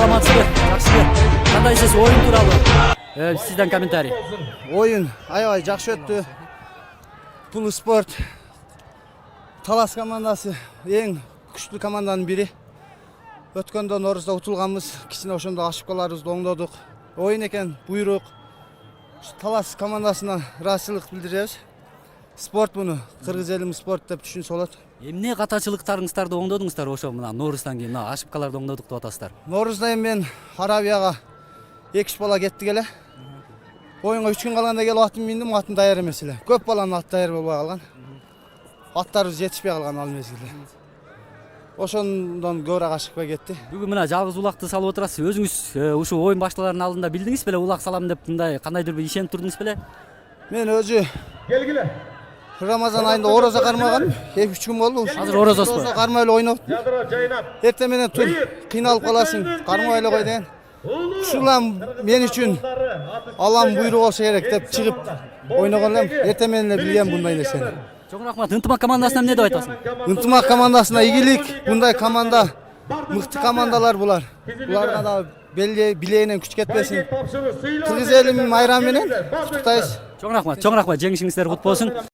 саламатсызбы? Жакшыбы? Кандайсыз оюн тууралуу? Сизден комментарий. Oyun aябай жакшы өттү. Бул спорт Талас командасы эң күчтүү команданын бири. Өткөндө Норузда утулганбыз, кичине ошондо ошибкаларыбызды оңдодук. Оюн экен, буйрук. Талас командасына ыраазычылык билдиребиз. Спорт муну кыргыз элим спорт деп түшүнсө болот. Эмне катачылыктарыңыздарды оңдодуңуздар ошо мына Норуздан кийин мына ошибкаларды оңдодук деп атасыздар? Норузда мен Арабияга 2 бала кеттик эле. Оюнга 3 күн калганда келип атын миндим, атын даяр эмес эле. Көп баланын аты даяр болбой калган. Аттарыбыз жетишпей калган ал мезгилде. Ошондон көбүрөөк ашыкпай кетти. Бүгүн мына жалгыз улакты салып отурасыз. Өзүңүз ушу оюн башталарынын алдында билдиңиз беле, улак салам деп мындай кандайдыр бир ишенип турдуңуз беле? Мен өзү Рамазан айында ороза кармаган, 2-3 күн болду. Азыр орозосузбу? Ороза кармай эле ойноп. Эртең менен тур, кыйналып каласың, кармай эле кой деген. Ушулам мен үчүн Алланын буйругу болсо керек деп чыгып ойногон элем. Эртең менен эле билген мындай нерсени. Чоң рахмат. Ынтымак командасына эмне деп айтасың? Ынтымак командасына ийгилик, мындай команда мыкты командалар булар. Буларга да билегинен күч кетпесин. Кыргыз элим майрам менен куттуктайбыз. Чоң рахмат, жеңишиңиздер кут болсун.